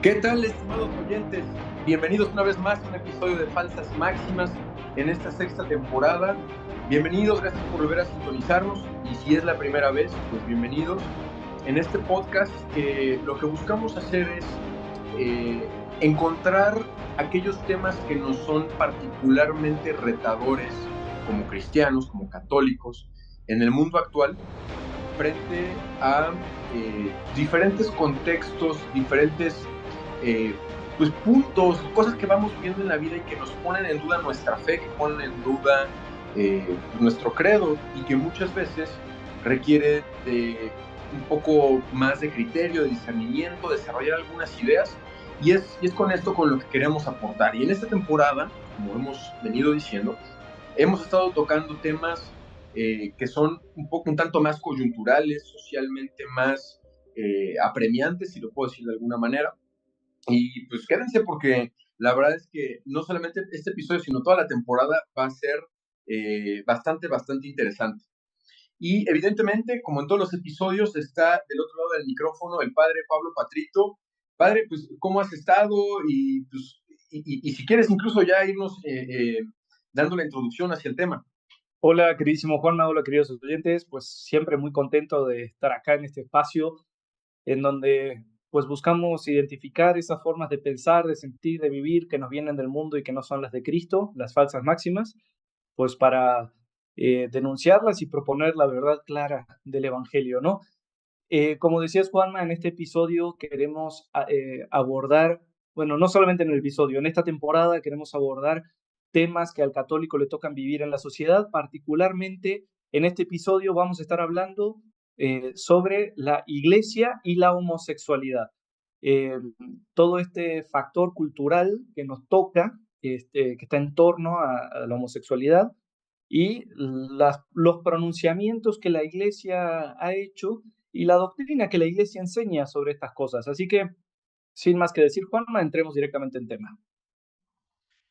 ¿Qué tal, estimados oyentes? Bienvenidos una vez más a un episodio de Falsas Máximas en esta sexta temporada. Bienvenidos, gracias por volver a sintonizarnos y si es la primera vez, pues bienvenidos. En este podcast lo que buscamos hacer es encontrar aquellos temas que nos son particularmente retadores como cristianos, como católicos, en el mundo actual, frente a diferentes contextos, diferentes pues puntos, cosas que vamos viendo en la vida y que nos ponen en duda nuestra fe, que ponen en duda nuestro credo y que muchas veces requiere de un poco más de criterio, de discernimiento, desarrollar algunas ideas y es con esto con lo que queremos aportar. Y en esta temporada, como hemos venido diciendo, hemos estado tocando temas que son un tanto más coyunturales, socialmente más apremiantes, si lo puedo decir de alguna manera. Y pues quédense porque la verdad es que no solamente este episodio, sino toda la temporada va a ser bastante interesante. Y evidentemente, como en todos los episodios, está del otro lado del micrófono el padre Pablo Patrito. Padre, pues, ¿cómo has estado? Y, pues, y si quieres incluso ya irnos dando la introducción hacia el tema. Hola, queridísimo Juanma, hola, queridos oyentes. Pues siempre muy contento de estar acá en este espacio en donde pues buscamos identificar esas formas de pensar, de sentir, de vivir que nos vienen del mundo y que no son las de Cristo, las falsas máximas, pues para denunciarlas y proponer la verdad clara del Evangelio, ¿no? Como decías, Juanma, en este episodio queremos abordar, bueno, no solamente en el episodio, en esta temporada queremos abordar temas que al católico le tocan vivir en la sociedad. Particularmente en este episodio vamos a estar hablando sobre la iglesia y la homosexualidad. Eh, Todo este factor cultural que nos toca, que está en torno a la homosexualidad y los pronunciamientos que la iglesia ha hecho y la doctrina que la iglesia enseña sobre estas cosas. Así que, sin más que decir, Juanma, entremos directamente en tema.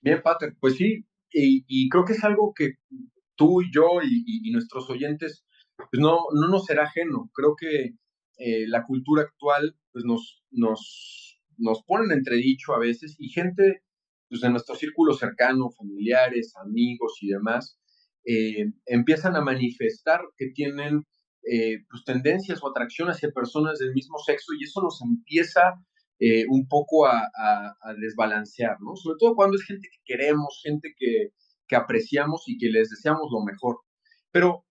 Bien, Pater, pues sí, y creo que es algo que tú y yo y nuestros oyentes, pues no nos será ajeno. Creo que la cultura actual pues nos pone en entredicho a veces y gente pues, de nuestro círculo cercano, familiares, amigos y demás, empiezan a manifestar que tienen pues, tendencias o atracción hacia personas del mismo sexo y eso nos empieza un poco a desbalancear, ¿no? Sobre todo cuando es gente que queremos, gente que apreciamos y que les deseamos lo mejor. Pero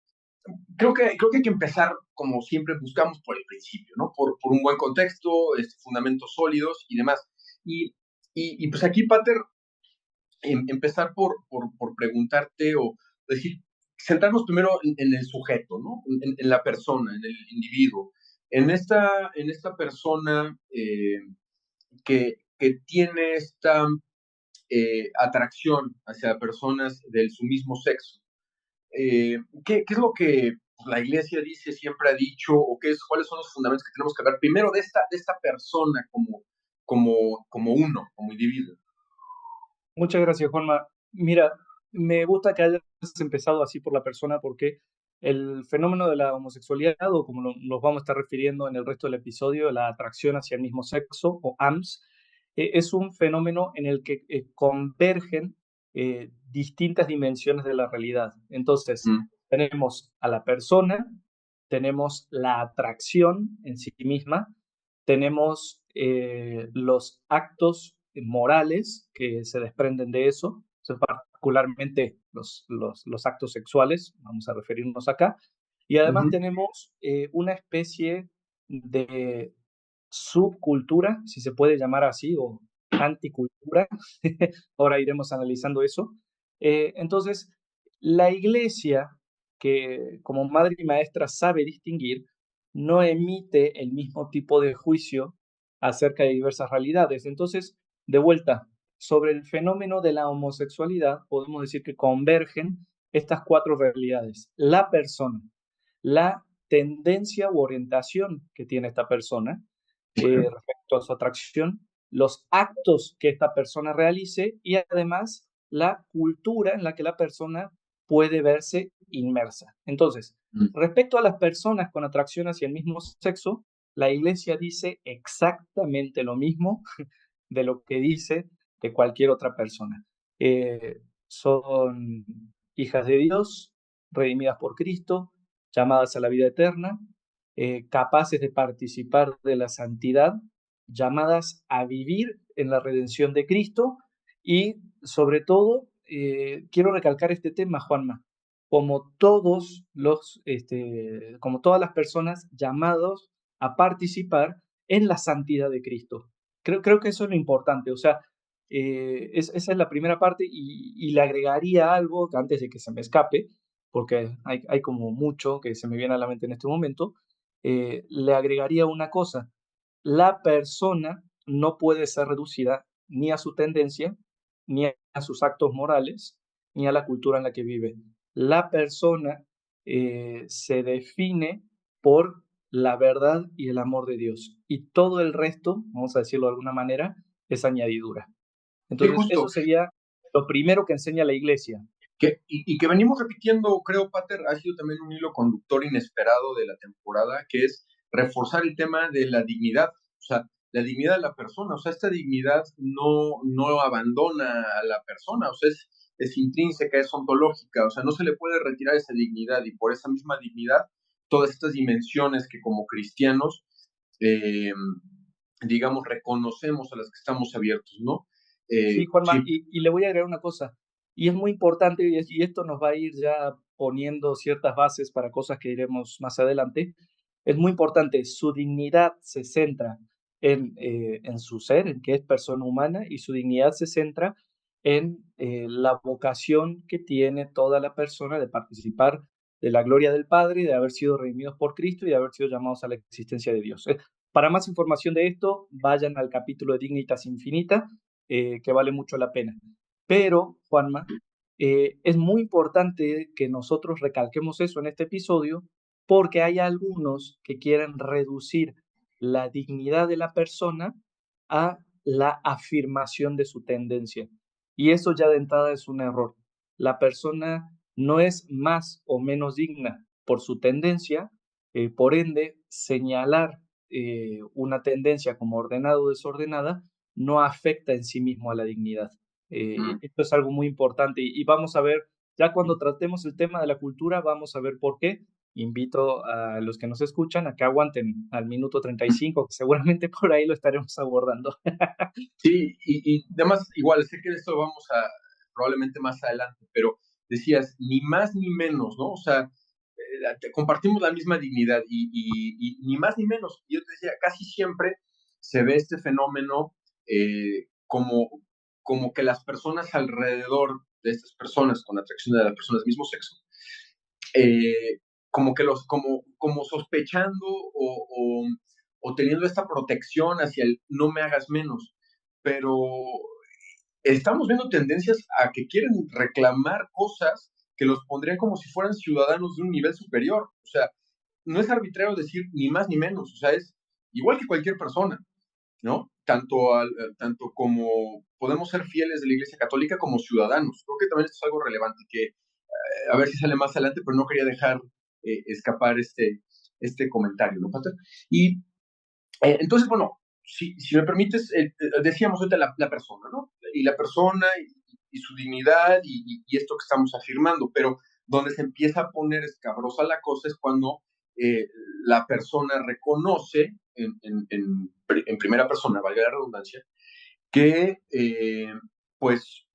creo que hay que empezar, como siempre buscamos, por el principio, ¿no? Por un buen contexto, fundamentos sólidos y demás. Y, pues aquí, Pater, empezar por preguntarte o decir, centrarnos primero en el sujeto, ¿no? En la persona, en el individuo. En esta persona que tiene esta atracción hacia personas de su mismo sexo. ¿Qué es lo que la iglesia dice, siempre ha dicho, o cuáles son los fundamentos que tenemos que ver primero de esta persona como uno, como individuo? Muchas gracias, Juanma. Mira, me gusta que hayas empezado así por la persona porque el fenómeno de la homosexualidad, o como nos vamos a estar refiriendo en el resto del episodio, la atracción hacia el mismo sexo, o AMS, es un fenómeno en el que convergen distintas dimensiones de la realidad. Entonces, Mm. tenemos a la persona, tenemos la atracción en sí misma, tenemos los actos morales que se desprenden de eso, o sea, particularmente los actos sexuales, vamos a referirnos acá, y además Uh-huh. tenemos una especie de subcultura, si se puede llamar así, o anticultura. Ahora iremos analizando eso. Entonces, la iglesia, que como madre y maestra sabe distinguir, no emite el mismo tipo de juicio acerca de diversas realidades. Entonces, de vuelta, sobre el fenómeno de la homosexualidad, podemos decir que convergen estas cuatro realidades. La persona, la tendencia u orientación que tiene esta persona, respecto a su atracción, los actos que esta persona realice y además la cultura en la que la persona puede verse inmersa. Entonces, Mm. respecto a las personas con atracción hacia el mismo sexo, la iglesia dice exactamente lo mismo de lo que dice de cualquier otra persona. Son hijas de Dios, redimidas por Cristo, llamadas a la vida eterna, capaces de participar de la santidad, llamadas a vivir en la redención de Cristo y sobre todo, quiero recalcar este tema, Juanma, como todas las personas llamados a participar en la santidad de Cristo. Creo que eso es lo importante, o sea, esa es la primera parte y le agregaría algo antes de que se me escape, porque hay como mucho que se me viene a la mente en este momento, le agregaría una cosa, la persona no puede ser reducida ni a su tendencia, ni a sus actos morales, ni a la cultura en la que vive. La persona se define por la verdad y el amor de Dios. Y todo el resto, vamos a decirlo de alguna manera, es añadidura. Sí, Entonces, justo. eso sería lo primero que enseña la iglesia. Que venimos repitiendo, creo, Pater, ha sido también un hilo conductor inesperado de la temporada, que es reforzar el tema de la dignidad, o sea, la dignidad de la persona, o sea, esta dignidad no abandona a la persona, o sea, es intrínseca, es ontológica, o sea, no se le puede retirar esa dignidad y por esa misma dignidad, todas estas dimensiones que como cristianos, eh, digamos, reconocemos a las que estamos abiertos, ¿no? Sí, Juanma, Sí. y le voy a agregar una cosa, y es muy importante, y esto nos va a ir ya poniendo ciertas bases para cosas que iremos más adelante. Es muy importante, su dignidad se centra en su ser, en que es persona humana, y su dignidad se centra en la vocación que tiene toda la persona de participar de la gloria del Padre, de haber sido redimidos por Cristo y de haber sido llamados a la existencia de Dios. Para más información de esto, vayan al capítulo de Dignitas Infinita, que vale mucho la pena. Pero, Juanma, es muy importante que nosotros recalquemos eso en este episodio porque hay algunos que quieren reducir la dignidad de la persona a la afirmación de su tendencia. Y eso ya de entrada es un error. La persona no es más o menos digna por su tendencia, por ende, señalar una tendencia como ordenada o desordenada no afecta en sí mismo a la dignidad. Mm. Esto es algo muy importante y vamos a ver, ya cuando tratemos el tema de la cultura, vamos a ver por qué. Invito a los que nos escuchan a que aguanten al minuto 35, que seguramente por ahí lo estaremos abordando. Sí, y además, igual, sé que de esto vamos a probablemente más adelante, pero decías, ni más ni menos, ¿no? O sea, compartimos la misma dignidad y ni más ni menos. Y yo te decía, casi siempre se ve este fenómeno como que las personas alrededor de estas personas con atracción de las personas del mismo sexo, como que como sospechando o teniendo esta protección hacia el no me hagas menos, pero estamos viendo tendencias a que quieren reclamar cosas que los pondrían como si fueran ciudadanos de un nivel superior. O sea, no es arbitrario decir ni más ni menos, o sea, es igual que cualquier persona, ¿no? Tanto como podemos ser fieles de la Iglesia Católica como ciudadanos. Creo que también esto es algo relevante que a ver si sale más adelante, pero no quería dejar escapar este comentario, ¿no, Pater? Y entonces, bueno, si me permites, decíamos ahorita la persona, ¿no? Y la persona y su dignidad y esto que estamos afirmando, pero donde se empieza a poner escabrosa la cosa es cuando la persona reconoce en primera persona, valga la redundancia, que pues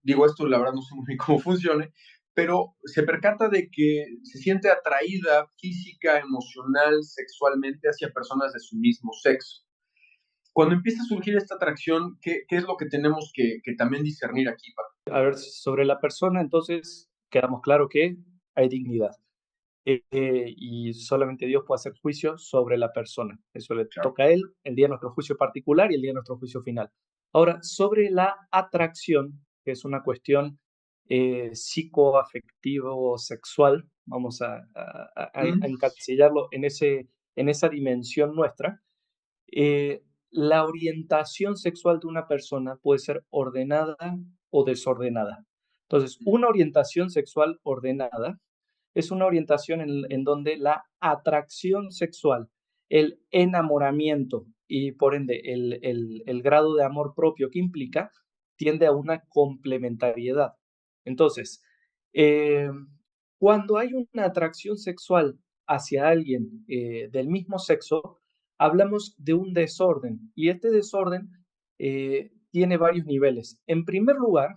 digo esto, la verdad no sé muy bien cómo funcione, pero se percata de que se siente atraída física, emocional, sexualmente hacia personas de su mismo sexo. Cuando empieza a surgir esta atracción, ¿qué es lo que tenemos que también discernir aquí, Paco? A ver, sobre la persona, entonces, quedamos claro que hay dignidad. Y solamente Dios puede hacer juicio sobre la persona. Eso le Claro. toca a Él el día de nuestro juicio particular y el día de nuestro juicio final. Ahora, sobre la atracción, que es una cuestión psicoafectivo-sexual, vamos a Mm. encasillarlo en esa dimensión nuestra, la orientación sexual de una persona puede ser ordenada o desordenada. Entonces, una orientación sexual ordenada es una orientación en donde la atracción sexual el enamoramiento y por ende el grado de amor propio que implica tiende a una complementariedad. Entonces, eh, cuando hay una atracción sexual hacia alguien del mismo sexo, hablamos de un desorden y este desorden tiene varios niveles. En primer lugar,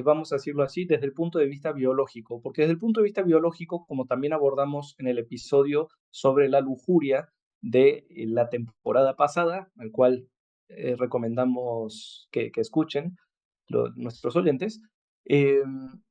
vamos a decirlo así, desde el punto de vista biológico, porque desde el punto de vista biológico, como también abordamos en el episodio sobre la lujuria de la temporada pasada, al cual recomendamos que escuchen nuestros oyentes, eh,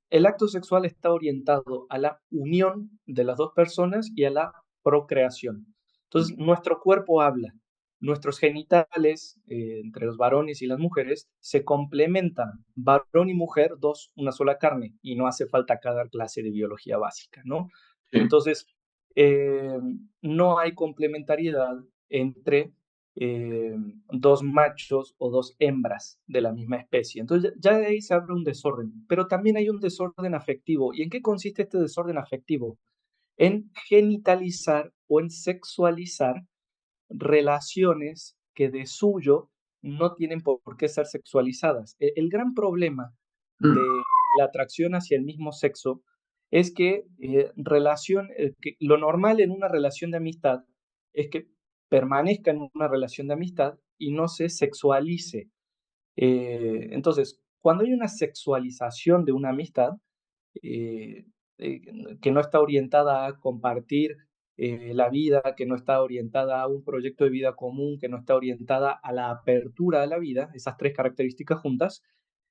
el acto sexual está orientado a la unión de las dos personas y a la procreación. Entonces, nuestro cuerpo habla, nuestros genitales, entre los varones y las mujeres, se complementan. Varón y mujer, dos, una sola carne, y no hace falta cada clase de biología básica, ¿no? Sí. Entonces, eh, no hay complementariedad entre eh, dos machos o dos hembras de la misma especie. Entonces, ya de ahí se abre un desorden, pero también hay un desorden afectivo. ¿Y en qué consiste este desorden afectivo? En genitalizar o en sexualizar relaciones que de suyo no tienen por qué ser sexualizadas. El gran problema Mm. de la atracción hacia el mismo sexo es que, que lo normal en una relación de amistad es que permanezca en una relación de amistad y no se sexualice. Entonces, cuando hay una sexualización de una amistad, eh, eh, que no está orientada a compartir la vida, que no está orientada a un proyecto de vida común, que no está orientada a la apertura a la vida, esas tres características juntas,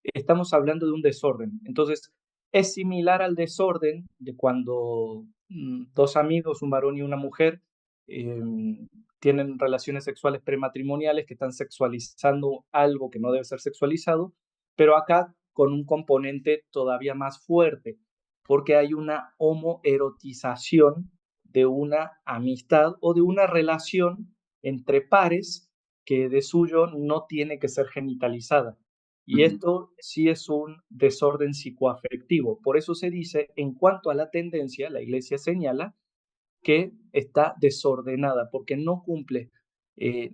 estamos hablando de un desorden. Entonces, es similar al desorden de cuando dos amigos, un varón y una mujer, eh, tienen relaciones sexuales prematrimoniales que están sexualizando algo que no debe ser sexualizado, pero acá con un componente todavía más fuerte, porque hay una homoerotización de una amistad o de una relación entre pares que de suyo no tiene que ser genitalizada. Y Ujú. esto sí es un desorden psicoafectivo. Por eso se dice, en cuanto a la tendencia, la Iglesia señala que está desordenada, porque no cumple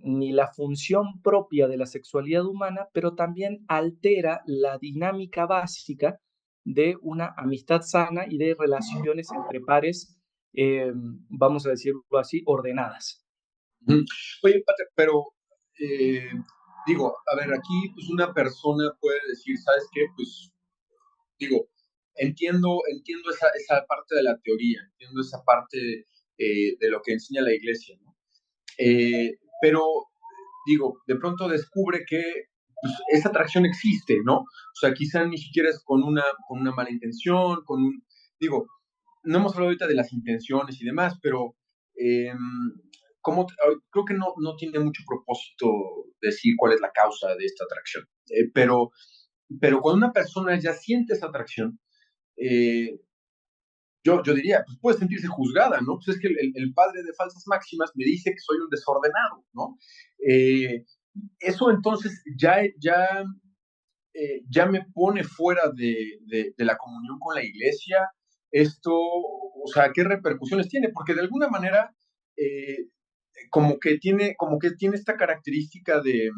ni la función propia de la sexualidad humana, pero también altera la dinámica básica de una amistad sana y de relaciones entre pares, vamos a decirlo así, ordenadas. Ujú. Oye, Pater, pero eh, digo, a ver, aquí pues una persona puede decir, ¿sabes qué? Pues digo, entiendo esa parte de la teoría, entiendo esa parte de lo que enseña la iglesia, ¿no? Pero, digo, de pronto descubre que pues, esa atracción existe, ¿no? O sea, quizá ni siquiera es con una mala intención, digo, no hemos hablado ahorita de las intenciones y demás, pero eh, creo que no tiene mucho propósito decir cuál es la causa de esta atracción. Pero cuando una persona ya siente esa atracción, eh, yo diría, pues puede sentirse juzgada, ¿no? Pues es que el padre de falsas máximas me dice que soy un desordenado, ¿no? Eh, Eso entonces ya me pone fuera de la comunión con la iglesia. Esto, o sea, ¿qué repercusiones tiene? Porque de alguna manera, eh, como que tiene esta característica de,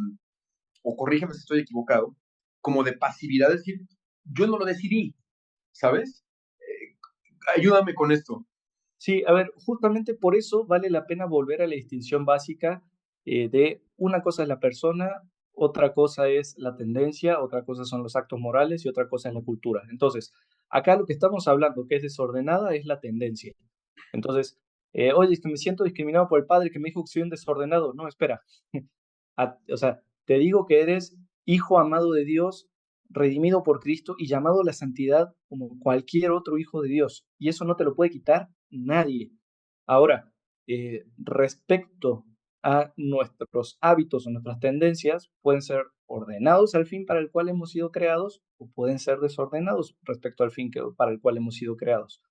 o corrígeme si estoy equivocado, como de pasividad, es decir, yo no lo decidí, ¿sabes? Ayúdame con esto. Sí, a ver, justamente por eso vale la pena volver a la distinción básica de una cosa es la persona, otra cosa es la tendencia, otra cosa son los actos morales y otra cosa es la cultura. Entonces, acá lo que estamos hablando que es desordenada es la tendencia. Entonces, oye, es que me siento discriminado por el padre que me dijo que soy un desordenado. No, espera. O sea, te digo que eres hijo amado de Dios, redimido por Cristo y llamado a la santidad como cualquier otro hijo de Dios. Y eso no te lo puede quitar nadie. Ahora, respecto a nuestros hábitos o nuestras tendencias, pueden ser ordenados al fin para el cual hemos sido creados o pueden ser desordenados respecto al fin para el cual hemos sido creados.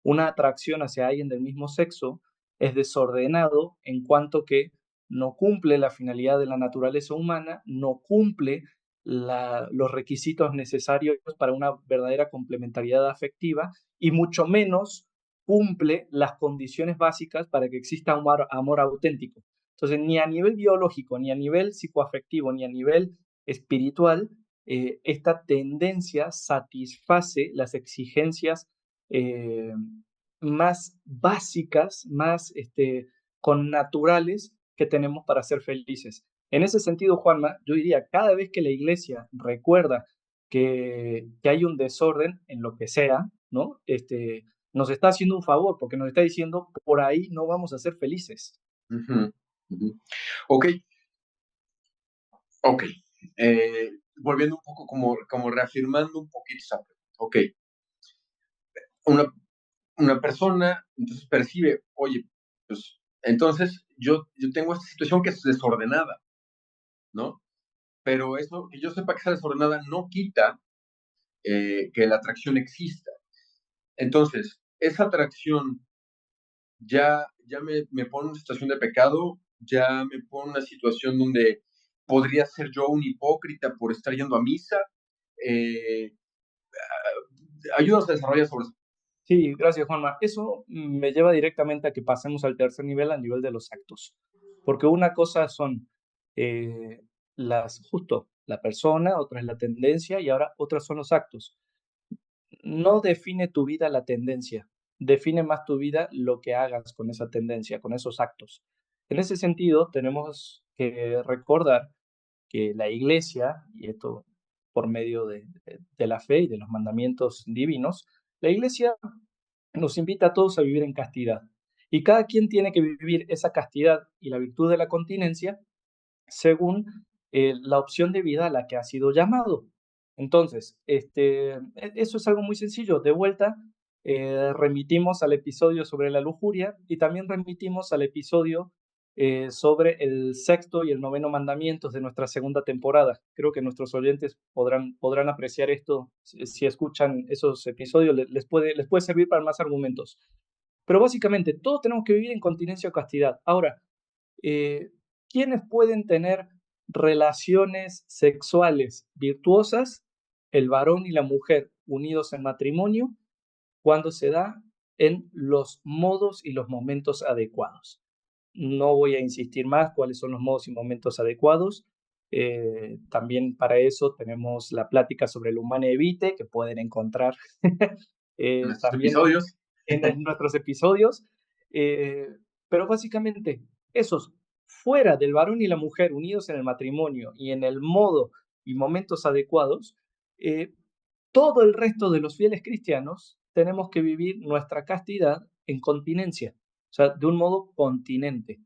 Una atracción hacia alguien del mismo sexo es desordenado en cuanto que no cumple la finalidad de la naturaleza humana, no cumple los requisitos necesarios para una verdadera complementariedad afectiva y mucho menos cumple las condiciones básicas para que exista amor auténtico. Entonces, ni a nivel biológico, ni a nivel psicoafectivo, ni a nivel espiritual, esta tendencia satisface las exigencias eh, más básicas, más connaturales que tenemos para ser felices. En ese sentido, Juanma, yo diría, cada vez que la iglesia recuerda que hay un desorden en lo que sea, ¿no? Nos está haciendo un favor porque nos está diciendo, por ahí no vamos a ser felices. Ujú, ujú. Ok, ok. Volviendo un poco, como reafirmando un poquito esa pregunta. Ok, una, una persona entonces percibe, oye, pues entonces yo tengo esta situación que es desordenada, ¿no? Pero eso, que yo sepa que está desordenada, no quita que la atracción exista. Entonces, esa atracción ya me pone en una situación de pecado, ya me pone en una situación donde podría ser yo un hipócrita por estar yendo a misa. Eh, Ayúdanos a desarrollar sobre eso. Sí, gracias, Juanma. Eso me lleva directamente a que pasemos al tercer nivel, al nivel de los actos. Porque una cosa son eh, justo la persona, otra es la tendencia y ahora otras son los actos. No define tu vida la tendencia, define más tu vida lo que hagas con esa tendencia, con esos actos. En ese sentido, tenemos que recordar que la iglesia, y esto por medio de la fe y de los mandamientos divinos, la iglesia nos invita a todos a vivir en castidad. Y cada quien tiene que vivir esa castidad y la virtud de la continencia según la opción de vida a la que ha sido llamado. Entonces, eso es algo muy sencillo. De vuelta, remitimos al episodio sobre la lujuria y también remitimos al episodio sobre el sexto y el noveno mandamientos de nuestra segunda temporada. Creo que nuestros oyentes podrán apreciar esto si escuchan esos episodios, les puede servir para más argumentos. Pero básicamente, todos tenemos que vivir en continencia o castidad. Ahora, eh, ¿quiénes pueden tener relaciones sexuales virtuosas? El varón y la mujer unidos en matrimonio cuando se da en los modos y los momentos adecuados. No voy a insistir más cuáles son los modos y momentos adecuados. También para eso tenemos la plática sobre el humane evite que pueden encontrar En estos también episodios. en nuestros episodios. Eh, pero básicamente, esos fuera del varón y la mujer unidos en el matrimonio y en el modo y momentos adecuados, eh, todo el resto de los fieles cristianos tenemos que vivir nuestra castidad en continencia, o sea, de un modo continente.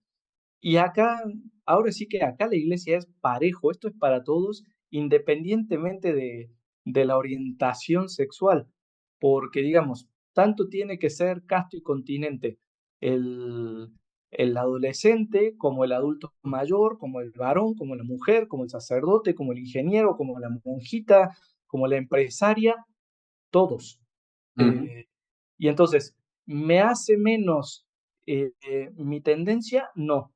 Y acá, ahora sí que acá la iglesia es parejo, esto es para todos, independientemente de la orientación sexual, porque digamos, tanto tiene que ser casto y continente el, el adolescente, como el adulto mayor, como el varón, como la mujer, como el sacerdote, como el ingeniero, como la monjita, como la empresaria, todos. Ujú, Eh, y entonces, ¿me hace menos mi tendencia? No,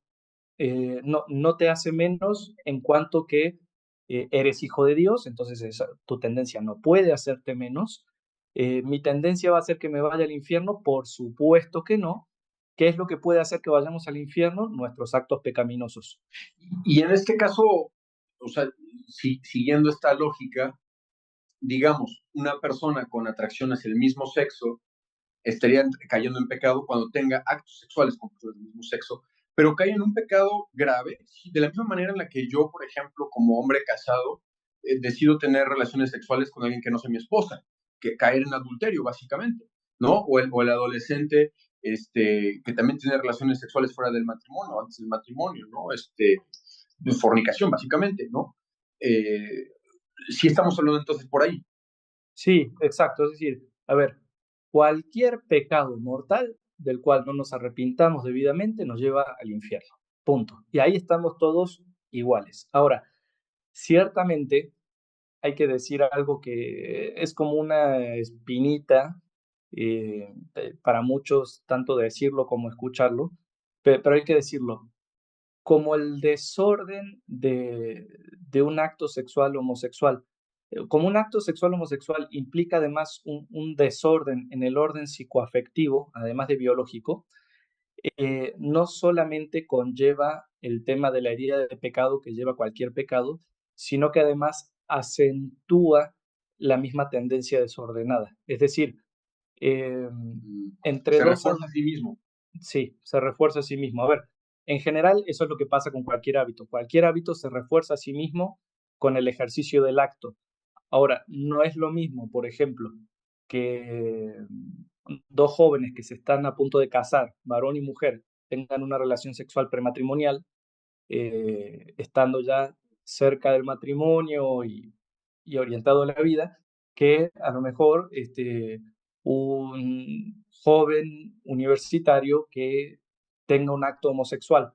no te hace menos en cuanto que eres hijo de Dios, entonces tu tendencia no puede hacerte menos. Mi tendencia va a ser que me vaya al infierno, por supuesto que no. ¿Qué es lo que puede hacer que vayamos al infierno? Nuestros actos pecaminosos. y en este caso, o sea, siguiendo esta lógica, digamos, una persona con atracción hacia el mismo sexo estaría cayendo en pecado cuando tenga actos sexuales con personas del mismo sexo, pero cae en un pecado grave, de la misma manera en la que yo, por ejemplo, como hombre casado, decido tener relaciones sexuales con alguien que no sea mi esposa, que caer en adulterio, básicamente, ¿no? O el adolescente que también tiene relaciones sexuales fuera del matrimonio, antes del matrimonio, ¿no? De fornicación, básicamente, ¿no? Sí estamos hablando entonces por ahí. Sí, exacto. Es decir, a ver, cualquier pecado mortal del cual no nos arrepintamos debidamente nos lleva al infierno. Punto. Y ahí estamos todos iguales. Ahora, ciertamente hay que decir algo que es como una espinita para muchos, tanto decirlo como escucharlo, pero hay que decirlo. Como el desorden de un acto sexual homosexual Como un acto sexual homosexual implica además un desorden en el orden psicoafectivo, además de biológico, no solamente conlleva el tema de la herida de pecado que lleva cualquier pecado, sino que además acentúa la misma tendencia desordenada. Es decir, eh, entre Se dos, refuerza a sí mismo. sí, se refuerza a sí mismo. A ver, en general eso es lo que pasa con cualquier hábito. Cualquier hábito se refuerza a sí mismo con el ejercicio del acto. Ahora, no es lo mismo, por ejemplo, que dos jóvenes que se están a punto de casar, varón y mujer, tengan una relación sexual prematrimonial, estando ya cerca del matrimonio y orientado a la vida, que a lo mejor un joven universitario que tenga un acto homosexual.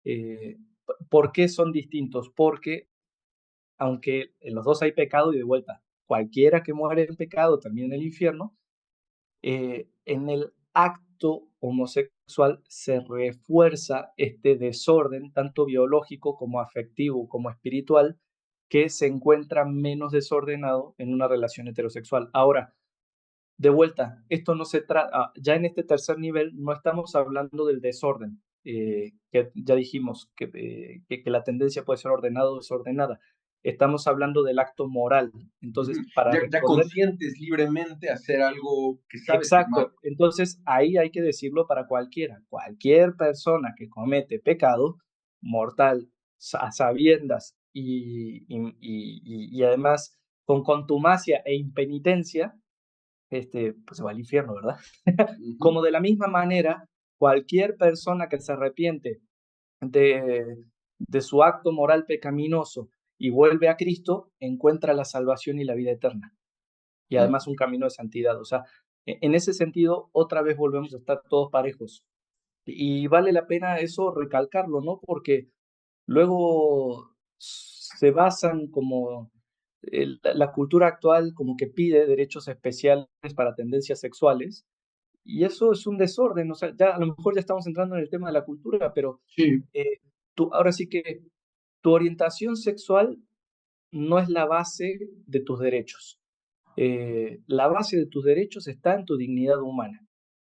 Eh, ¿Por qué son distintos? Porque aunque en los dos hay pecado y de vuelta, cualquiera que muere en pecado termina en el infierno, en el acto homosexual se refuerza este desorden, tanto biológico como afectivo, como espiritual, que se encuentra menos desordenado en una relación heterosexual. Ahora, de vuelta, esto no se trata, ya en este tercer nivel no estamos hablando del desorden, que ya dijimos que la tendencia puede ser ordenada o desordenada. Estamos hablando del acto moral. Entonces, para Ya responder, consientes libremente a hacer algo que sabes que es malo. exacto, entonces ahí hay que decirlo para cualquiera. Cualquier persona que comete pecado mortal a sabiendas y además con contumacia e impenitencia, pues se va al infierno, ¿verdad? Ujú. Como de la misma manera, cualquier persona que se arrepiente de, de su acto moral pecaminoso y vuelve a Cristo, encuentra la salvación y la vida eterna. Y Mm. además un camino de santidad. O sea, en ese sentido, otra vez volvemos a estar todos parejos. Y vale la pena eso recalcarlo, ¿no? Porque luego se basan como la cultura actual como que pide derechos especiales para tendencias sexuales y eso es un desorden, o sea, ya a lo mejor ya estamos entrando en el tema de la cultura, pero Sí. ahora sí que tu orientación sexual no es la base de tus derechos. La base de tus derechos está en tu dignidad humana.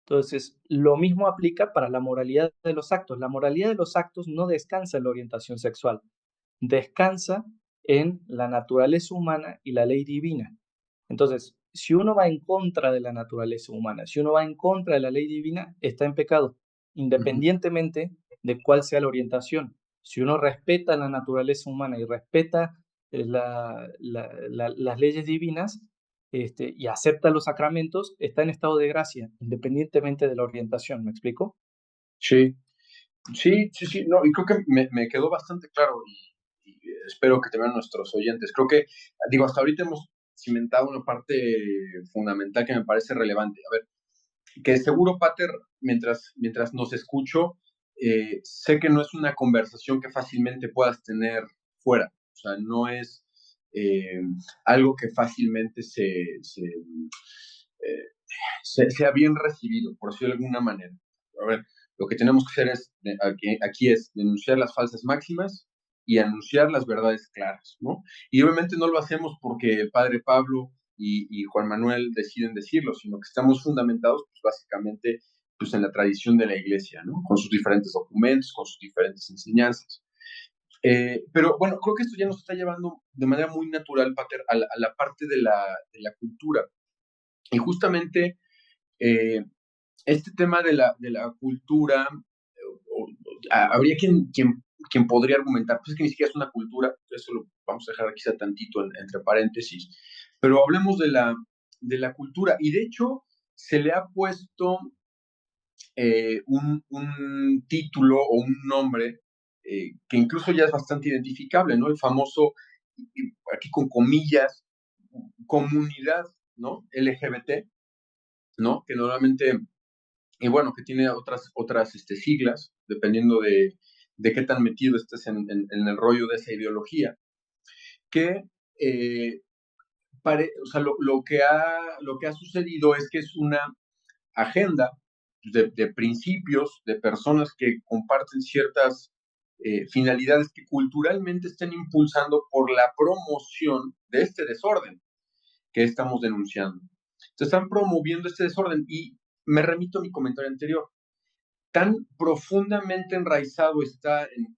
Entonces, lo mismo aplica para la moralidad de los actos. La moralidad de los actos no descansa en la orientación sexual, descansa en la naturaleza humana y la ley divina. Entonces, si uno va en contra de la naturaleza humana, si uno va en contra de la ley divina, está en pecado, Ujú. independientemente de cuál sea la orientación. Si uno respeta la naturaleza humana y respeta las leyes divinas y acepta los sacramentos, está en estado de gracia, independientemente de la orientación. ¿Me explico? Sí, sí, no, y creo que me quedó bastante claro y espero que te vean nuestros oyentes. Creo que, digo, hasta ahorita hemos cimentado una parte fundamental que me parece relevante. A ver, que seguro, Pater, mientras nos escucho, sé que no es una conversación que fácilmente puedas tener fuera. O sea, no es eh, algo que fácilmente sea bien recibido, por decirlo de alguna manera. A ver, lo que tenemos que hacer aquí es denunciar las falsas máximas y anunciar las verdades claras, ¿no? Y obviamente no lo hacemos porque el padre Pablo y Juan Manuel deciden decirlo, sino que estamos fundamentados, pues básicamente, pues en la tradición de la iglesia, ¿no? Con sus diferentes documentos, con sus diferentes enseñanzas. Pero bueno, creo que esto ya nos está llevando de manera muy natural, Pater, a la parte de la cultura. Y justamente eh, este tema de la cultura, habría quien podría argumentar, pues es que ni siquiera es una cultura, eso lo vamos a dejar quizá tantito entre paréntesis, pero hablemos de la cultura. Y de hecho, se le ha puesto un título o un nombre que incluso ya es bastante identificable, ¿no? El famoso, aquí con comillas, comunidad, ¿no? LGBT, ¿no? Que normalmente y bueno, que tiene otras siglas, dependiendo de qué tan metido estés en el rollo de esa ideología, que o sea, lo que ha sucedido es que es una agenda de principios, de personas que comparten ciertas finalidades que culturalmente estén impulsando por la promoción de este desorden que estamos denunciando. Se están promoviendo este desorden y me remito a mi comentario anterior. Tan profundamente enraizado está en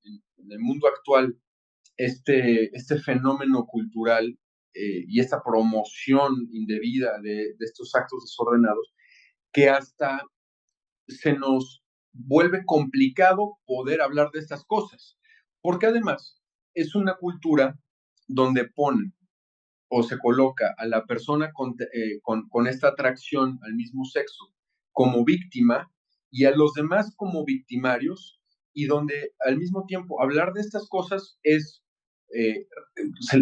el mundo actual este fenómeno cultural y esta promoción indebida de estos actos desordenados, que hasta se nos vuelve complicado poder hablar de estas cosas, porque además es una cultura donde pone o se coloca a la persona con esta atracción al mismo sexo como víctima y a los demás como victimarios, y donde al mismo tiempo hablar de estas cosas es, eh,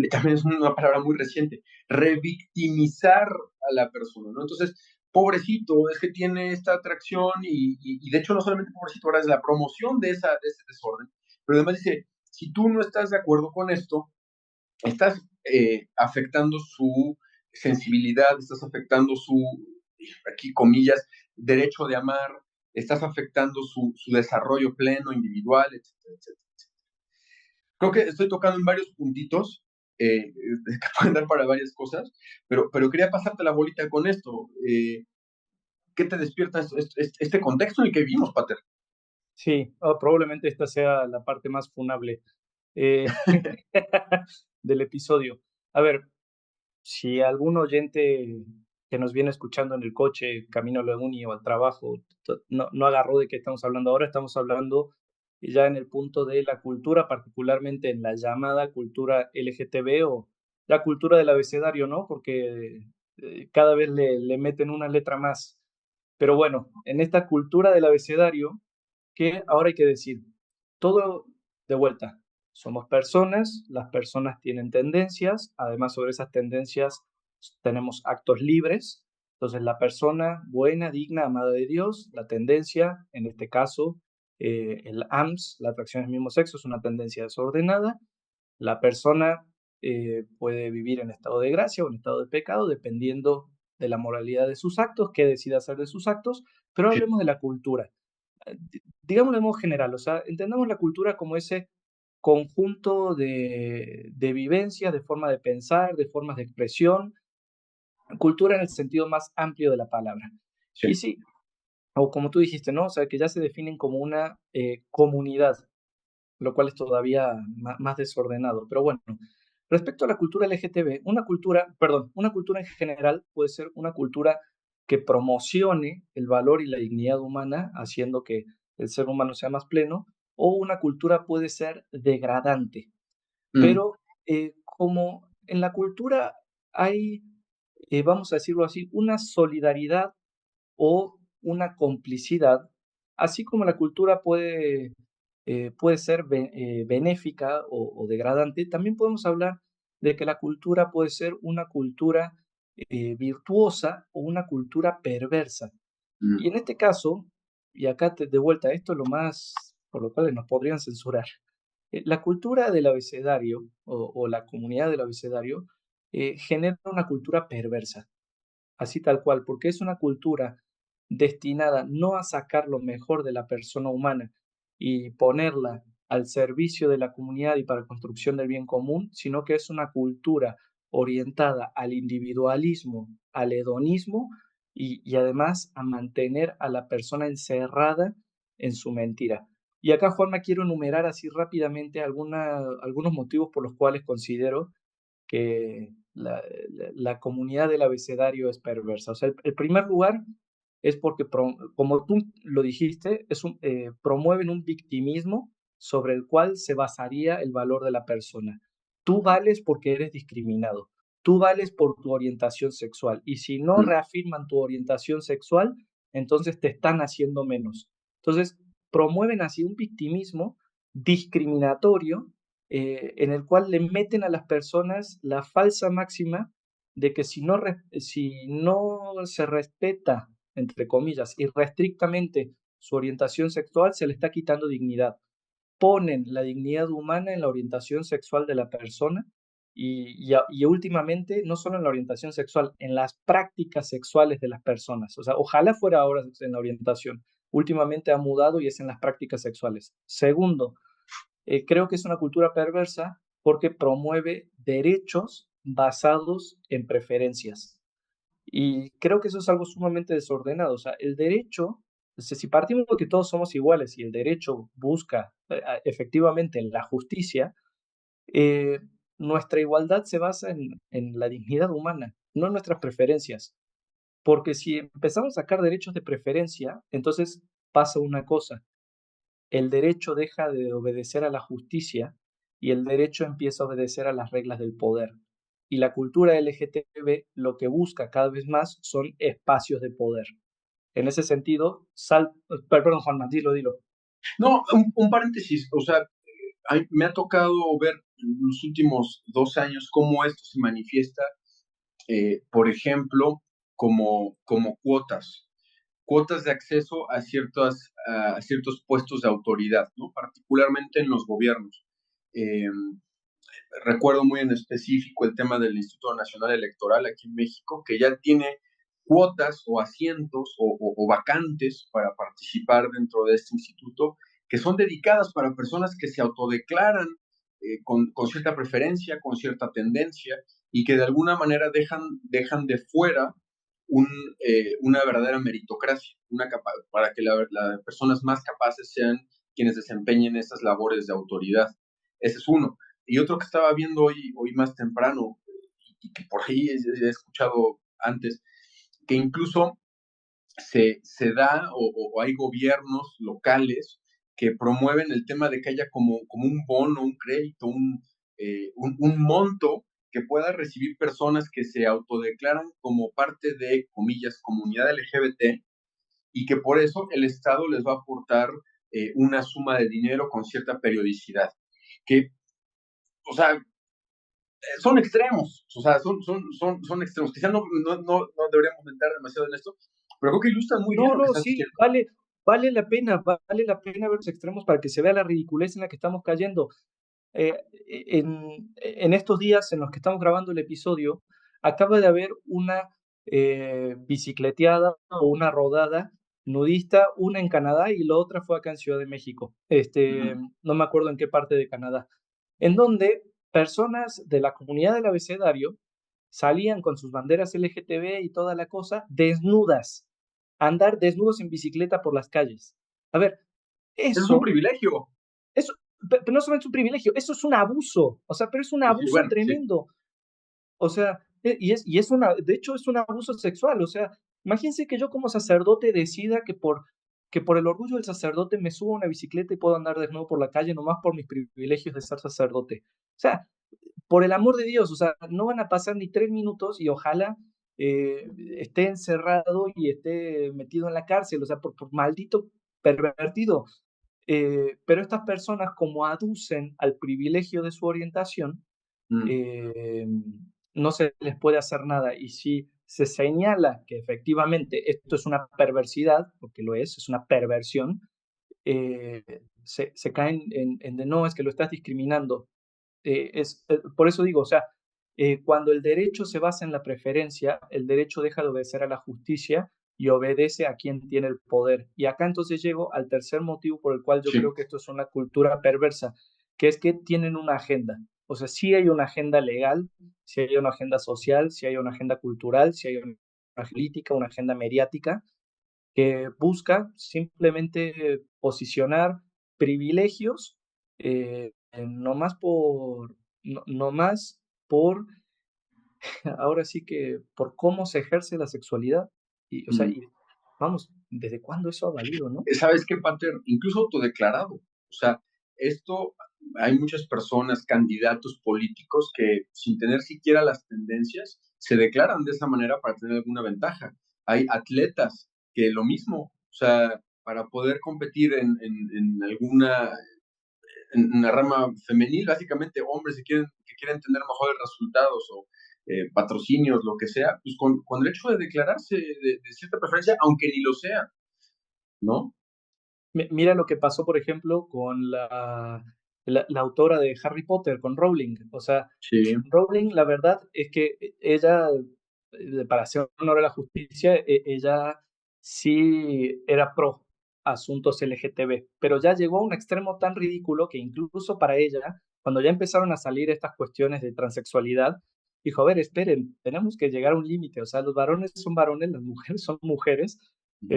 también es una palabra muy reciente, revictimizar a la persona, ¿no? Entonces, pobrecito, es que tiene esta atracción y de hecho no solamente pobrecito, ahora es la promoción de ese desorden, pero además dice, si tú no estás de acuerdo con esto, estás afectando su sensibilidad, estás afectando su, aquí comillas, derecho de amar, estás afectando su desarrollo pleno, individual, etcétera, etcétera. Creo que estoy tocando en varios puntitos que pueden dar para varias cosas, pero quería pasarte la bolita con esto. ¿Qué te despierta este contexto en el que vivimos, Pater? Sí, probablemente esta sea la parte más funable eh, del episodio. A ver, si algún oyente que nos viene escuchando en el coche, camino a la uni o al trabajo, no agarró de qué estamos hablando ahora, estamos hablando ya en el punto de la cultura, particularmente en la llamada cultura LGTB o la cultura del abecedario, ¿no? Porque cada vez le meten una letra más. Pero bueno, en esta cultura del abecedario, que ahora hay que decir, todo de vuelta, somos personas, las personas tienen tendencias, además sobre esas tendencias tenemos actos libres, entonces la persona buena, digna, amada de Dios, la tendencia, en este caso, el AMS, la atracción al mismo sexo, es una tendencia desordenada, la persona puede vivir en estado de gracia o en estado de pecado, dependiendo de la moralidad de sus actos, qué decida hacer de sus actos, pero Sí. hablemos de la cultura. Digámoslo de modo general, o sea, entendamos la cultura como ese conjunto de vivencias, de forma de pensar, de formas de expresión, cultura en el sentido más amplio de la palabra. Sí. Y sí, o como tú dijiste, ¿no? O sea, que ya se definen como una comunidad, lo cual es todavía más desordenado. Pero bueno, respecto a la cultura LGTB, una cultura en general puede ser una cultura que promocione el valor y la dignidad humana, haciendo que el ser humano sea más pleno, o una cultura puede ser degradante. Mm, Pero como en la cultura hay, vamos a decirlo así, una solidaridad o una complicidad, así como la cultura puede ser benéfica o degradante, también podemos hablar de que la cultura puede ser una cultura virtuosa o una cultura perversa. Y mm, en este caso, y acá de vuelta, esto es lo más por lo cual nos podrían censurar. La cultura del abecedario o la comunidad del abecedario genera una cultura perversa, así tal cual, porque es una cultura destinada no a sacar lo mejor de la persona humana y ponerla al servicio de la comunidad y para construcción del bien común, sino que es una cultura orientada al individualismo, al hedonismo y además a mantener a la persona encerrada en su mentira. Y acá, Juanma, quiero enumerar así rápidamente algunos motivos por los cuales considero que la comunidad del abecedario es perversa. O sea, el primer lugar es porque, como tú lo dijiste, promueven un victimismo sobre el cual se basaría el valor de la persona. Tú vales porque eres discriminado. Tú vales por tu orientación sexual. Y si no mm, reafirman tu orientación sexual, entonces te están haciendo menos. Entonces, promueven así un victimismo discriminatorio en el cual le meten a las personas la falsa máxima de que si no se respeta, entre comillas, irrestrictamente su orientación sexual, se le está quitando dignidad. Ponen la dignidad humana en la orientación sexual de la persona y últimamente no solo en la orientación sexual, en las prácticas sexuales de las personas. O sea, ojalá fuera ahora en la orientación. Últimamente ha mudado y es en las prácticas sexuales. Segundo, Creo que es una cultura perversa porque promueve derechos basados en preferencias. Y creo que eso es algo sumamente desordenado. O sea, el derecho, o sea, si partimos de que todos somos iguales y el derecho busca efectivamente la justicia, eh, nuestra igualdad se basa en la dignidad humana, no en nuestras preferencias. Porque si empezamos a sacar derechos de preferencia, entonces pasa una cosa, el derecho deja de obedecer a la justicia y el derecho empieza a obedecer a las reglas del poder. Y la cultura LGTB lo que busca cada vez más son espacios de poder. En ese sentido, perdón, Juanma, dilo. No, un paréntesis, o sea, me ha tocado ver en los últimos 2 años cómo esto se manifiesta, por ejemplo, como cuotas de acceso a ciertos puestos de autoridad, ¿no? Particularmente en los gobiernos. Eh, Recuerdo muy en específico el tema del Instituto Nacional Electoral aquí en México, que ya tiene cuotas o asientos o vacantes para participar dentro de este instituto, que son dedicadas para personas que se autodeclaran con cierta preferencia, con cierta tendencia, y que de alguna manera dejan de fuera una verdadera meritocracia, para que las personas más capaces sean quienes desempeñen esas labores de autoridad. Ese es uno. Y otro que estaba viendo hoy más temprano, y que por ahí he escuchado antes, que incluso se da o hay gobiernos locales que promueven el tema de que haya como un bono, un crédito, un monto que pueda recibir personas que se autodeclaran como parte de, comillas, comunidad LGBT, y que por eso el Estado les va a aportar una suma de dinero con cierta periodicidad. Que, o sea, son extremos, o sea, son extremos. Quizá no deberíamos entrar demasiado en esto, pero creo que ilustran muy bien No, lo que no, estás sí, diciendo. vale la pena ver los extremos para que se vea la ridiculez en la que estamos cayendo. Eh, en estos días en los que estamos grabando el episodio, acaba de haber una bicicleteada o una rodada nudista, una en Canadá y la otra fue acá en Ciudad de México. Uh-huh. No me acuerdo en qué parte de Canadá, en donde personas de la comunidad del abecedario salían con sus banderas LGTB y toda la cosa, desnudas, andar desnudos en bicicleta por las calles. A ver, Eso es un eso privilegio. eso, pero no solamente es un privilegio, eso es un abuso, o sea, pero es un Sí, sí, abuso bueno, sí. tremendo, o sea, de hecho es un abuso sexual, o sea, imagínense que yo como sacerdote decida que por el orgullo del sacerdote me subo a una bicicleta y puedo andar desnudo por la calle nomás por mis privilegios de ser sacerdote. O sea, por el amor de Dios, o sea, no van a pasar ni 3 minutos y ojalá esté encerrado y esté metido en la cárcel, o sea, por maldito pervertido. Pero estas personas, como aducen al privilegio de su orientación, Mm, eh, no se les puede hacer nada. Y si se señala que efectivamente esto es una perversidad, porque lo es una perversión, eh, se caen en de no, es que lo estás discriminando. Por eso digo, o sea, cuando el derecho se basa en la preferencia, el derecho deja de obedecer a la justicia y obedece a quien tiene el poder. Y acá entonces llego al tercer motivo por el cual yo sí. creo que esto es una cultura perversa, que es que tienen una agenda. O sea, sí hay una agenda legal, sí hay una agenda social, sí hay una agenda cultural, sí hay una política, una agenda mediática, que busca simplemente posicionar privilegios no más no más por, ahora sí que por cómo se ejerce la sexualidad. Y, o sea, Mm. y vamos, ¿desde cuándo eso ha valido, no? ¿Sabes qué, Pater? Incluso autodeclarado. O sea, esto, hay muchas personas, candidatos políticos, que sin tener siquiera las tendencias, se declaran de esa manera para tener alguna ventaja. Hay atletas que lo mismo, o sea, para poder competir en alguna, en una rama femenil, básicamente hombres que quieren tener mejores resultados o patrocinios, lo que sea, pues con el hecho de declararse de cierta preferencia, aunque ni lo sea, ¿no? Mira lo que pasó, por ejemplo, con la autora de Harry Potter, con Rowling. O sea, Sí. Rowling, la verdad es que ella, para hacer honor a la justicia, ella sí era pro asuntos LGTB, pero ya llegó a un extremo tan ridículo que incluso para ella, cuando ya empezaron a salir estas cuestiones de transexualidad, dijo, a ver, esperen, tenemos que llegar a un límite, o sea, los varones son varones, las mujeres son mujeres, Ujú.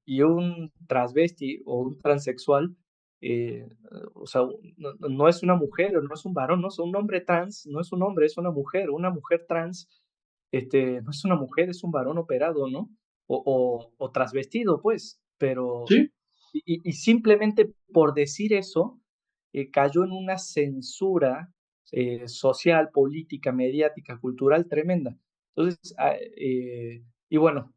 y un transvesti o un transexual, eh, o sea, no es una mujer, no es un varón, no es un hombre trans, no es un hombre, es una mujer trans, no es una mujer, es un varón operado, ¿no? O transvestido, pues, pero, Sí. y simplemente por decir eso, cayó en una censura social, política, mediática, cultural tremenda. Entonces, y bueno,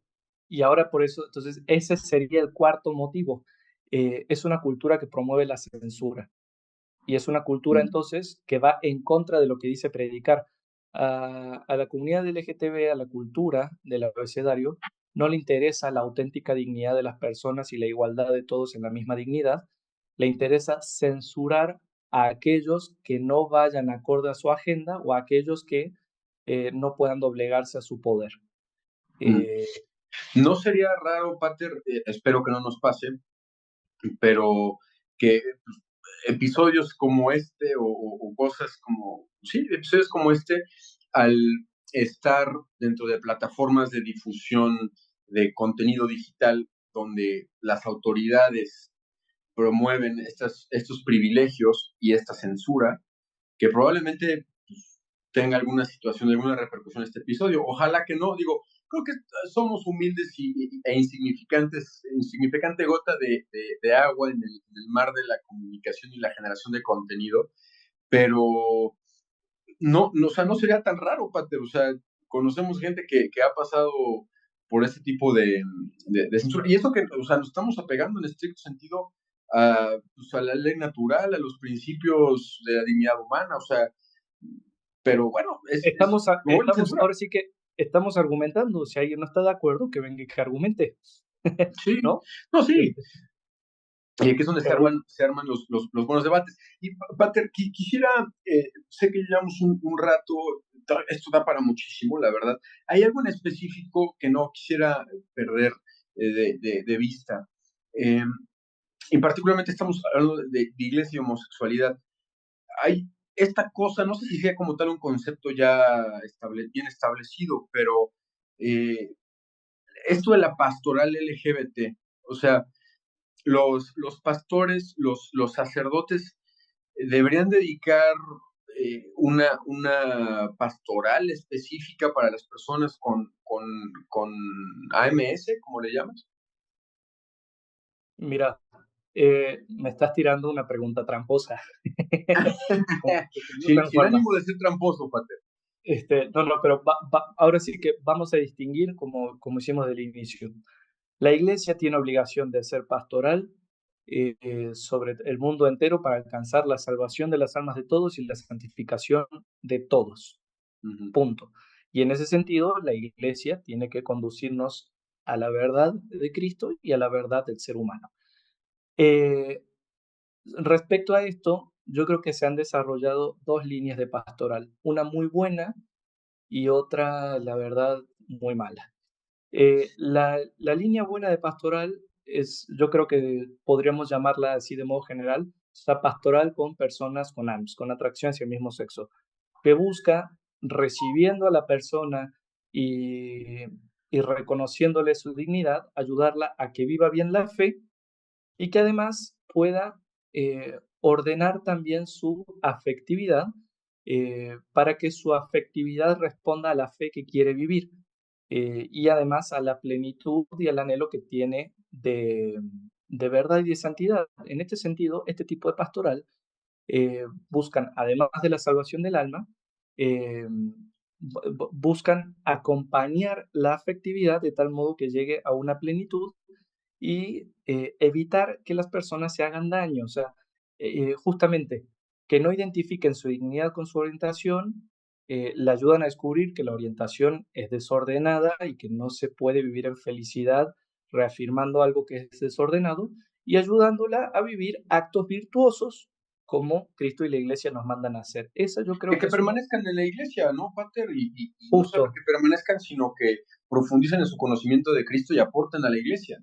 y ahora por eso, entonces ese sería el cuarto motivo. Es una cultura que promueve la censura y es una cultura Mm, entonces que va en contra de lo que dice predicar. A la comunidad LGTB, a la cultura del abecedario, no le interesa la auténtica dignidad de las personas y la igualdad de todos en la misma dignidad, le interesa censurar a aquellos que no vayan acorde a su agenda o a aquellos que no puedan doblegarse a su poder. mm. Eh, No sería raro, Pater, espero que no nos pase, pero que episodios como este o cosas como, sí, episodios como este, al estar dentro de plataformas de difusión de contenido digital donde las autoridades promueven estos privilegios y esta censura, que probablemente tenga alguna situación, alguna repercusión este episodio. Ojalá que no, digo, creo que somos humildes e insignificantes, insignificante gota de agua en el mar de la comunicación y la generación de contenido, pero no, o sea, no sería tan raro, Pater, o sea, conocemos gente que ha pasado por ese tipo de censura, y eso que, o sea, nos estamos apegando en estricto sentido pues a la ley natural, a los principios de la dignidad humana, o sea, pero bueno, promueve la censura. ahora sí que estamos argumentando. Si alguien no está de acuerdo, que venga y que argumente, Sí, ¿no? no, sí, Este, y aquí es donde pero bueno, se arman los buenos debates. Y, Pater, quisiera, sé que llevamos un rato, esto da para muchísimo, la verdad. ¿Hay algo en específico que no quisiera perder de vista? Eh, y particularmente estamos hablando de iglesia y homosexualidad. Hay esta cosa, no sé si sea como tal un concepto ya bien establecido, pero eh, esto de la pastoral LGBT, o sea, los pastores, los sacerdotes deberían dedicar una pastoral específica para las personas con AMS, como le llamas. mira, me estás tirando una pregunta tramposa. Como que te gustan, Sin Juanma. ánimo de ser tramposo, Pater. No, no, pero ahora sí que vamos a distinguir como hicimos del inicio. La iglesia tiene obligación de ser pastoral sobre el mundo entero para alcanzar la salvación de las almas de todos y la santificación de todos. Ujú. Punto. Y en ese sentido, la iglesia tiene que conducirnos a la verdad de Cristo y a la verdad del ser humano. Eh, Respecto a esto, yo creo que se han desarrollado dos líneas de pastoral, una muy buena y otra, la verdad, muy mala. La línea buena de pastoral es, yo creo que podríamos llamarla así de modo general, o sea, pastoral con personas con AMS, con atracción hacia el mismo sexo, que busca, recibiendo a la persona y reconociéndole su dignidad, ayudarla a que viva bien la fe y que además pueda ordenar también su afectividad para que su afectividad responda a la fe que quiere vivir y además a la plenitud y al anhelo que tiene de verdad y de santidad. En este sentido, este tipo de pastoral buscan, además de la salvación del alma, eh, buscan acompañar la afectividad de tal modo que llegue a una plenitud y evitar que las personas se hagan daño, o sea, justamente que no identifiquen su dignidad con su orientación, le ayudan a descubrir que la orientación es desordenada y que no se puede vivir en felicidad reafirmando algo que es desordenado y ayudándola a vivir actos virtuosos como Cristo y la Iglesia nos mandan a hacer. Esa yo creo que Que es una permanezcan en la iglesia, ¿no, Pater? Y no solo justo. que permanezcan, sino que profundicen en su conocimiento de Cristo y aporten a la iglesia.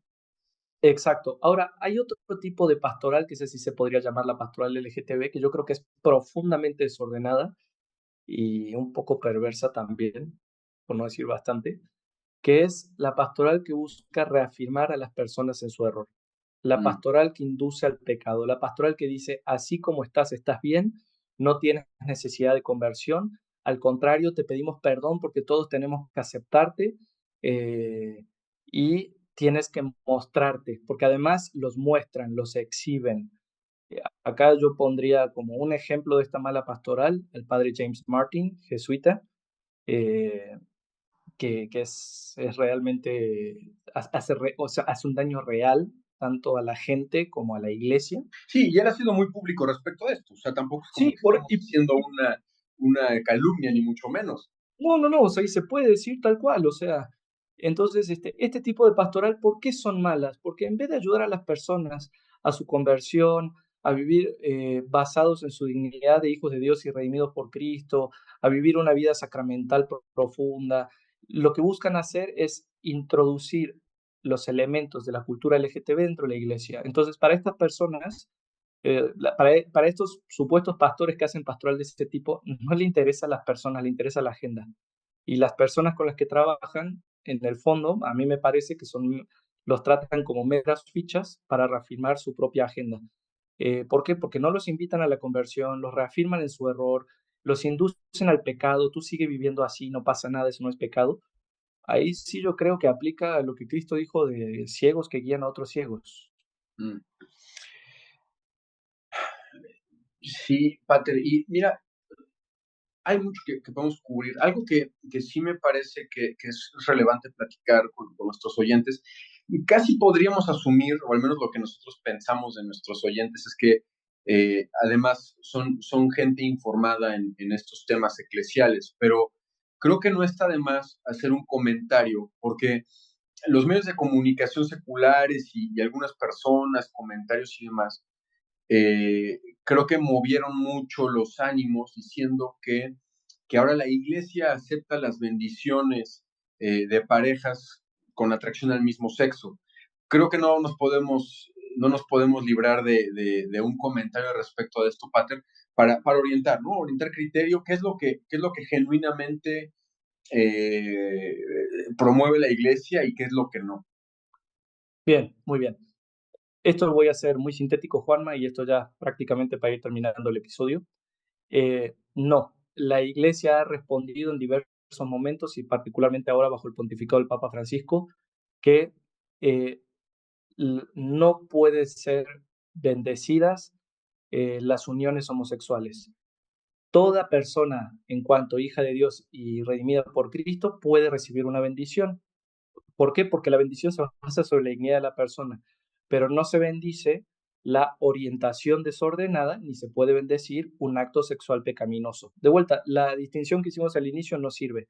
Exacto. Ahora, hay otro tipo de pastoral, que sé si se podría llamar la pastoral LGTB, que yo creo que es profundamente desordenada y un poco perversa también, por no decir bastante, que es la pastoral que busca reafirmar a las personas en su error, la Mm, pastoral que induce al pecado, la pastoral que dice, así como estás bien, no tienes necesidad de conversión, al contrario, te pedimos perdón porque todos tenemos que aceptarte y tienes que mostrarte, porque además los muestran, los exhiben. Acá yo pondría como un ejemplo de esta mala pastoral el padre James Martin, jesuita, eh, que es realmente, o sea, hace un daño real tanto a la gente como a la iglesia. sí, y él ha sido muy público respecto a esto, o sea, tampoco es como Sí, que estemos haciendo una calumnia, ni mucho menos. no, o sea, y se puede decir tal cual, o sea, entonces este tipo de pastoral, ¿por qué son malas? Porque en vez de ayudar a las personas a su conversión, a vivir basados en su dignidad de hijos de Dios y redimidos por Cristo, a vivir una vida sacramental profunda, lo que buscan hacer es introducir los elementos de la cultura LGTB dentro de la iglesia. Entonces, para estas personas, para estos supuestos pastores que hacen pastoral de este tipo, no le interesa a las personas, le interesa la agenda. Y las personas con las que trabajan, en el fondo, a mí me parece que los tratan como meras fichas para reafirmar su propia agenda. ¿Por qué? Porque no los invitan a la conversión, los reafirman en su error, los inducen al pecado, tú sigues viviendo así, no pasa nada, eso no es pecado. Ahí sí yo creo que aplica lo que Cristo dijo de ciegos que guían a otros ciegos. Mm. Sí, Pater, y mira, hay mucho que podemos cubrir. Algo que sí me parece que es relevante platicar con nuestros oyentes, y casi podríamos asumir, o al menos lo que nosotros pensamos de nuestros oyentes, es que además son gente informada en estos temas eclesiales, pero creo que no está de más hacer un comentario, porque los medios de comunicación seculares y algunas personas, comentarios y demás, creo que movieron mucho los ánimos diciendo que ahora la iglesia acepta las bendiciones de parejas con atracción al mismo sexo. Creo que no nos podemos librar de un comentario respecto a esto, Pater, para orientar, ¿no? Orientar criterio, qué es lo que genuinamente eh, promueve la iglesia y qué es lo que no. Bien, muy bien. Esto lo voy a hacer muy sintético, Juanma, y esto ya prácticamente para ir terminando el episodio. No, la Iglesia ha respondido en diversos momentos y particularmente ahora bajo el pontificado del Papa Francisco que eh, no pueden ser bendecidas las uniones homosexuales. Toda persona, en cuanto hija de Dios y redimida por Cristo, puede recibir una bendición. ¿Por qué? Porque la bendición se basa sobre la dignidad de la persona, pero no se bendice la orientación desordenada ni se puede bendecir un acto sexual pecaminoso. De vuelta, la distinción que hicimos al inicio no sirve.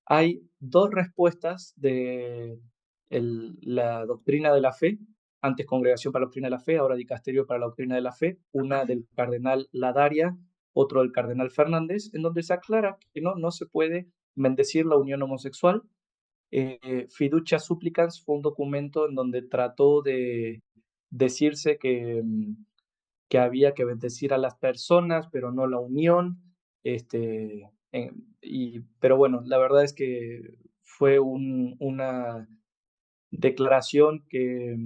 Hay dos respuestas de la doctrina de la fe, antes Congregación para la Doctrina de la Fe, ahora Dicasterio para la Doctrina de la Fe, una del cardenal Ladaria, otro del cardenal Fernández, en donde se aclara que no se puede bendecir la unión homosexual. Fiducia Supplicans fue un documento en donde trató de decirse que había que bendecir a las personas, pero no la unión. Pero bueno, la verdad es que fue una declaración que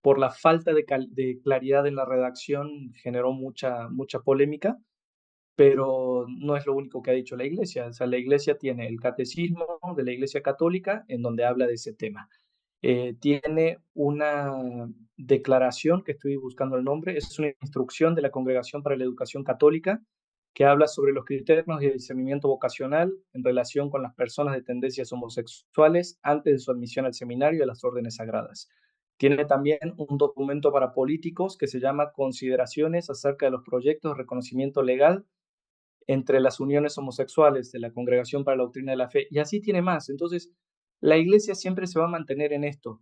por la falta de claridad en la redacción generó mucha polémica, pero no es lo único que ha dicho la Iglesia. O sea, la Iglesia tiene el catecismo de la Iglesia Católica en donde habla de ese tema. Tiene una declaración, que estoy buscando el nombre, es una instrucción de la Congregación para la Educación Católica que habla sobre los criterios de discernimiento vocacional en relación con las personas de tendencias homosexuales antes de su admisión al seminario y a las órdenes sagradas. Tiene también un documento para políticos que se llama Consideraciones acerca de los proyectos de reconocimiento legal entre las uniones homosexuales de la Congregación para la Doctrina de la Fe, y así tiene más. Entonces, la iglesia siempre se va a mantener en esto.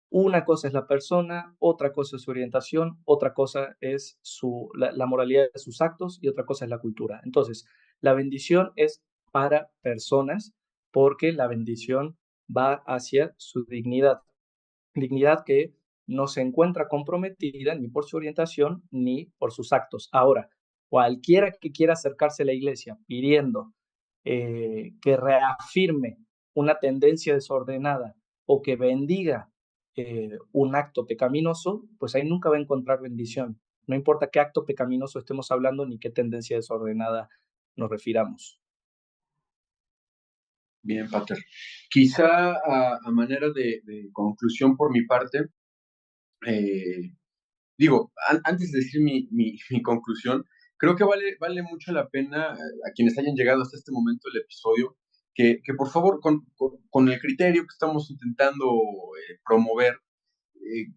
Una cosa es la persona, otra cosa es su orientación, otra cosa es la moralidad de sus actos y otra cosa es la cultura. Entonces, la bendición es para personas porque la bendición va hacia su dignidad. Dignidad que no se encuentra comprometida ni por su orientación ni por sus actos. Ahora, cualquiera que quiera acercarse a la iglesia pidiendo que reafirme una tendencia desordenada o que bendiga un acto pecaminoso, pues ahí nunca va a encontrar bendición. No importa qué acto pecaminoso estemos hablando ni qué tendencia desordenada nos refiramos. Bien, Pater. Quizá a manera de conclusión por mi parte, digo, antes de decir mi conclusión, creo que vale mucho la pena a quienes hayan llegado hasta este momento del episodio, que por favor, con el criterio que estamos intentando promover, eh,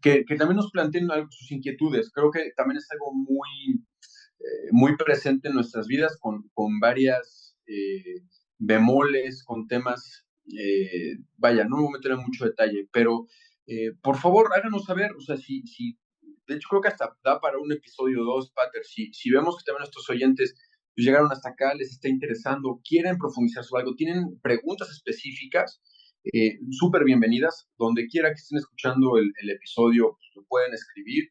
que también nos planteen sus inquietudes. Creo que también es algo muy presente en nuestras vidas, con varias bemoles, con temas, vaya, no me voy a meter en mucho detalle, pero por favor háganos saber, o sea, si de hecho creo que hasta da para un episodio 2, Pater, si vemos que también nuestros oyentes pues, llegaron hasta acá, les está interesando, quieren profundizar sobre algo, tienen preguntas específicas, súper bienvenidas, donde quiera que estén escuchando el episodio, pues, lo pueden escribir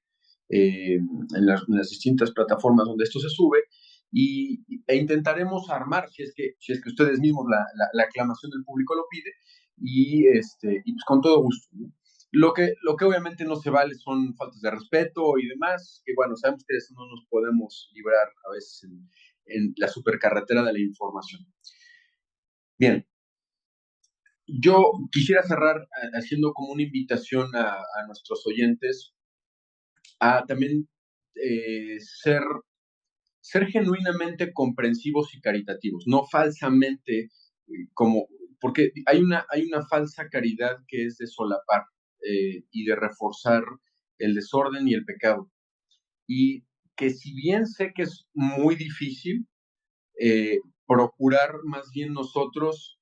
en las distintas plataformas donde esto se sube, e intentaremos armar, si es que ustedes mismos la aclamación del público lo pide, y pues con todo gusto, ¿no? Lo que obviamente no se vale son faltas de respeto y demás, que bueno, sabemos que de eso no nos podemos librar a veces en la supercarretera de la información. Bien, yo quisiera cerrar haciendo como una invitación a nuestros oyentes a también ser genuinamente comprensivos y caritativos, no falsamente porque hay una falsa caridad que es de solapar y de reforzar el desorden y el pecado. Y que si bien sé que es muy difícil, procurar más bien nosotros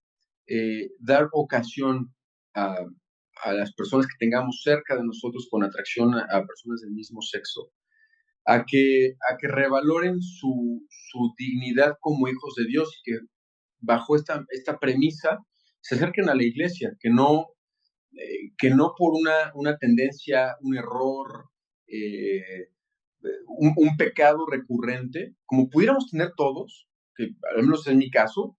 dar ocasión a, a las personas que tengamos cerca de nosotros con atracción a personas del mismo sexo, a que revaloren su dignidad como hijos de Dios y que bajo esta premisa se acerquen a la iglesia, que no por una tendencia, un error, un pecado recurrente, como pudiéramos tener todos, que al menos en mi caso,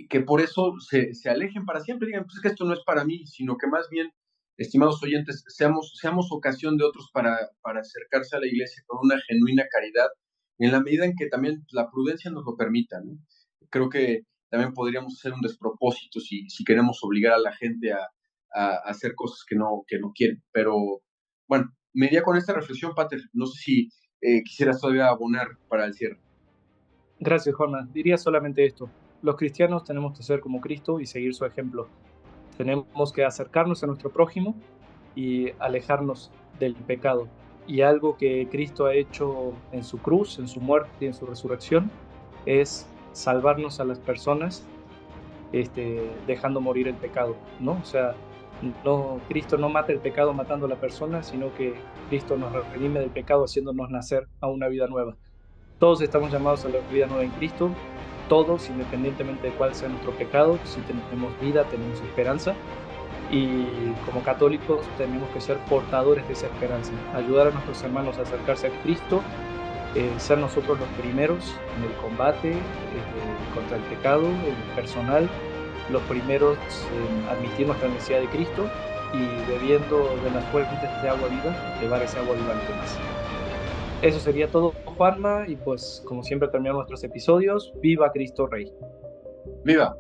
que por eso se alejen para siempre, digan, pues es que esto no es para mí, sino que más bien, estimados oyentes, seamos ocasión de otros para acercarse a la iglesia con una genuina caridad, en la medida en que también la prudencia nos lo permita, ¿no? Creo que también podríamos hacer un despropósito si queremos obligar a la gente a hacer cosas que no quieren. Pero bueno, me iría con esta reflexión, Pater. No sé si quisieras todavía abonar para el cierre. Gracias, Juana. Diría solamente esto. Los cristianos tenemos que ser como Cristo y seguir su ejemplo. Tenemos que acercarnos a nuestro prójimo y alejarnos del pecado. Y algo que Cristo ha hecho en su cruz, en su muerte y en su resurrección, es salvarnos a las personas dejando morir el pecado, ¿no? O sea, Cristo no mata el pecado matando a la persona, sino que Cristo nos redime del pecado haciéndonos nacer a una vida nueva. Todos estamos llamados a la vida nueva en Cristo, todos, independientemente de cuál sea nuestro pecado. Si tenemos vida, tenemos esperanza, y como católicos tenemos que ser portadores de esa esperanza, ayudar a nuestros hermanos a acercarse a Cristo, ser nosotros los primeros en el combate contra el pecado, en el personal, los primeros en admitir nuestra necesidad de Cristo y bebiendo de las fuentes de agua viva, llevar ese agua viva a los demás. Eso sería todo, Juanma, y pues como siempre terminamos nuestros episodios. ¡Viva Cristo Rey! ¡Viva!